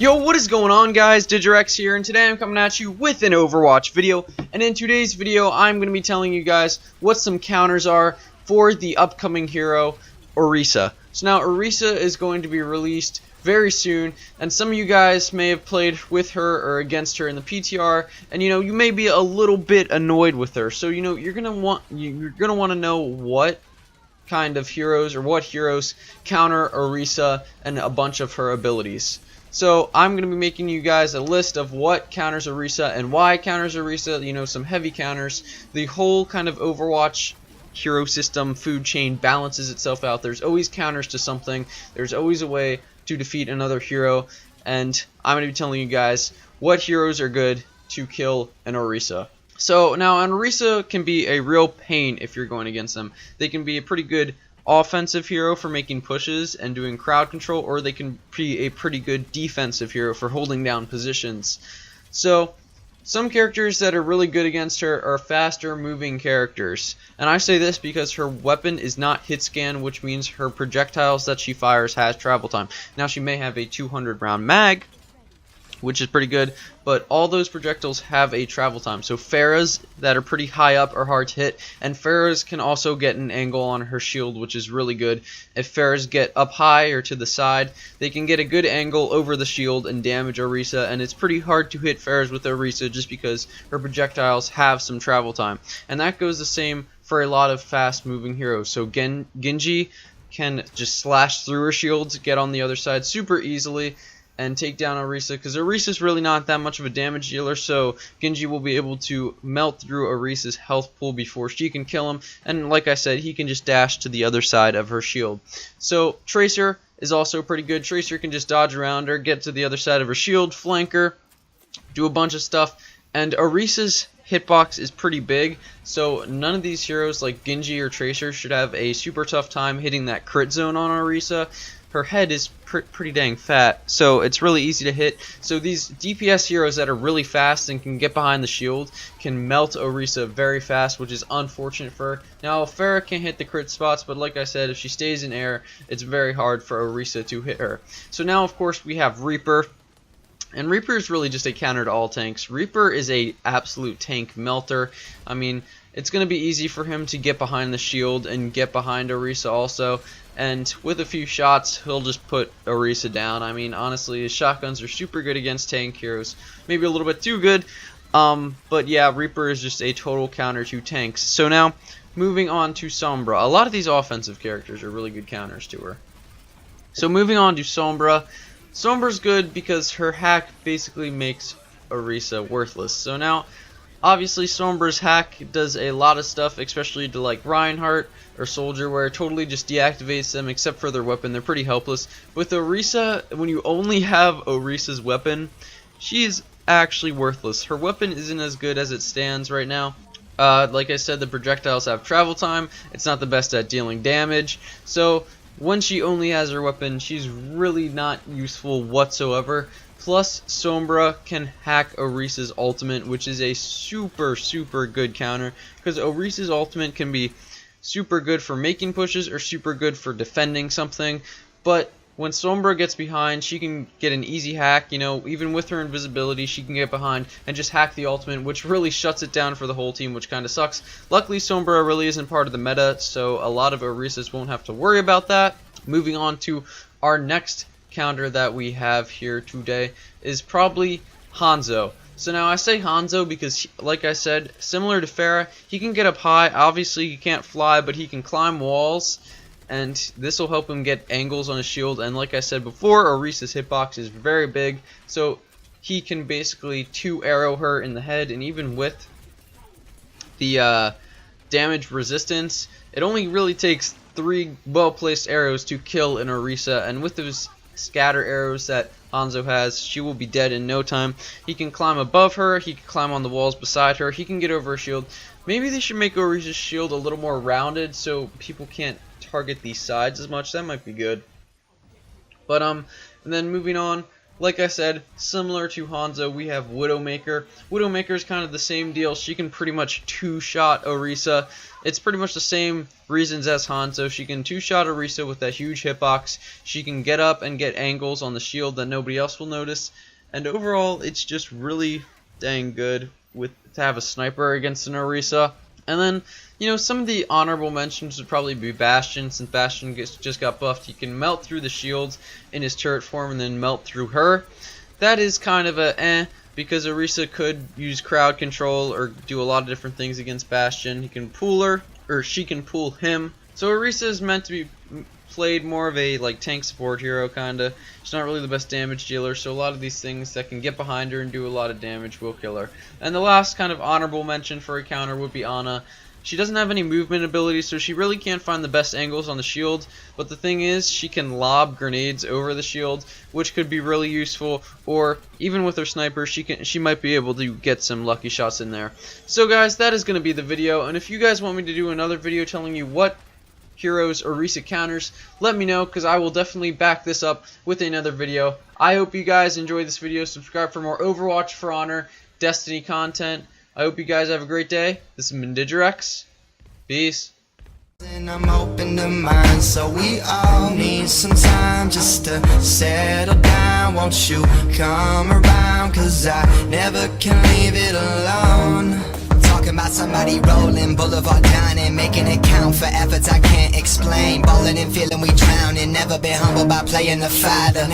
Yo, what is going on, guys? Digirex here, and today I'm coming at you with an Overwatch video. And in today's video, I'm going to be telling you guys what some counters are for the upcoming hero, Orisa. So now, Orisa is going to be released very soon, and some of you guys may have played with her or against her in the PTR, and you may be a little bit annoyed with her. So you're gonna want to know what kind of heroes or what heroes counter Orisa and a bunch of her abilities. So I'm going to be making you guys a list of what counters Orisa and why counters Orisa, some heavy counters. The whole kind of Overwatch hero system food chain balances itself out. There's always counters to something. There's always a way to defeat another hero, and I'm going to be telling you guys what heroes are good to kill an Orisa. So now an Orisa can be a real pain if you're going against them. They can be a pretty good offensive hero for making pushes and doing crowd control, or they can be a pretty good defensive hero for holding down positions. So some characters that are really good against her are faster moving characters, and I say this because her weapon is not hit scan, which means her projectiles that she fires has travel time. Now she may have a 200 round mag, which is pretty good, but all those projectiles have a travel time. So Pharah's that are pretty high up are hard to hit, and Pharah's can also get an angle on her shield, which is really good. If Pharah's get up high or to the side, they can get a good angle over the shield and damage Orisa, and it's pretty hard to hit Pharah's with Orisa just because her projectiles have some travel time. And that goes the same for a lot of fast moving heroes. So Genji can just slash through her shields, get on the other side super easily, and take down Orisa, because Orisa's really not that much of a damage dealer, so Genji will be able to melt through Orisa's health pool before she can kill him, and like I said, he can just dash to the other side of her shield. So Tracer is also pretty good. Tracer can just dodge around her, get to the other side of her shield, flank her, do a bunch of stuff, and Orisa's hitbox is pretty big, so none of these heroes like Genji or Tracer should have a super tough time hitting that crit zone on Orisa. Her head is pretty dang fat, so it's really easy to hit. So these DPS heroes that are really fast and can get behind the shield can melt Orisa very fast, which is unfortunate for her. Now Pharah can hit the crit spots, but like I said, if she stays in air, it's very hard for Orisa to hit her. So now of course we have Reaper. And Reaper is really just a counter to all tanks. Reaper is a absolute tank melter. I mean, it's going to be easy for him to get behind the shield and get behind Orisa also. And with a few shots, he'll just put Orisa down. I mean, honestly, his shotguns are super good against tank heroes. Maybe a little bit too good. But yeah, Reaper is just a total counter to tanks. So now, moving on to Sombra. A lot of these offensive characters are really good counters to her. So moving on to Sombra. Sombra's good because her hack basically makes Orisa worthless. So now, obviously Sombra's hack does a lot of stuff, especially to like Reinhardt or Soldier, where it totally just deactivates them except for their weapon. They're pretty helpless. With Orisa, when you only have Orisa's weapon, she's actually worthless. Her weapon isn't as good as it stands right now. Like I said, the projectiles have travel time. It's not the best at dealing damage. So when she only has her weapon, she's really not useful whatsoever. Plus, Sombra can hack Orisa's ultimate, which is a super good counter, because Orisa's ultimate can be super good for making pushes or super good for defending something. But when Sombra gets behind, she can get an easy hack. Even with her invisibility, she can get behind and just hack the ultimate, which really shuts it down for the whole team, which kind of sucks. Luckily, Sombra really isn't part of the meta, so a lot of Orisas won't have to worry about that. Moving on to our next counter that we have here today is probably Hanzo. So now I say Hanzo because, like I said, similar to Pharah, he can get up high. Obviously, he can't fly, but he can climb walls, and this will help him get angles on his shield. And like I said before, Orisa's hitbox is very big, so he can basically 2-arrow her in the head, and even with the damage resistance, it only really takes 3 well-placed arrows to kill an Orisa, and with those scatter arrows that Hanzo has, she will be dead in no time. He can climb above her, he can climb on the walls beside her, he can get over her shield. Maybe they should make Orisa's shield a little more rounded so people can't target these sides as much. That might be good. But and then moving on, Like I said, similar to Hanzo, we have Widowmaker. Widowmaker is kind of the same deal. She can pretty much two-shot Orisa. It's pretty much the same reasons as Hanzo. She can two-shot Orisa with that huge hitbox. She can get up and get angles on the shield that nobody else will notice. And overall, it's just really dang good to have a sniper against an Orisa. And then, you know, some of the honorable mentions would probably be Bastion. Since Bastion just got buffed, he can melt through the shields in his turret form and then melt through her. That is kind of a because Orisa could use crowd control or do a lot of different things against Bastion. He can pull her, or she can pull him. So Orisa is meant to be played more of a like tank support hero kinda. She's not really the best damage dealer, so a lot of these things that can get behind her and do a lot of damage will kill her. And the last kind of honorable mention for a counter would be Ana. She doesn't have any movement ability, so she really can't find the best angles on the shield, but the thing is, she can lob grenades over the shield, which could be really useful, or even with her sniper, she might be able to get some lucky shots in there. So guys, that is going to be the video, and if you guys want me to do another video telling you what heroes or Orisa counters, let me know, because I will definitely back this up with another video. I hope you guys enjoyed this video. Subscribe for more Overwatch, For Honor, Destiny content. I hope you guys have a great day. This has been Digirex. Peace. And I'm open to mine, so we all need some time just to settle down. Won't you come around, cause I never can leave it alone. Talking about somebody rolling, boulevard dining, making it count for efforts I can't explain. Ballin' and feeling we drowning, never been humbled by playing the fighter.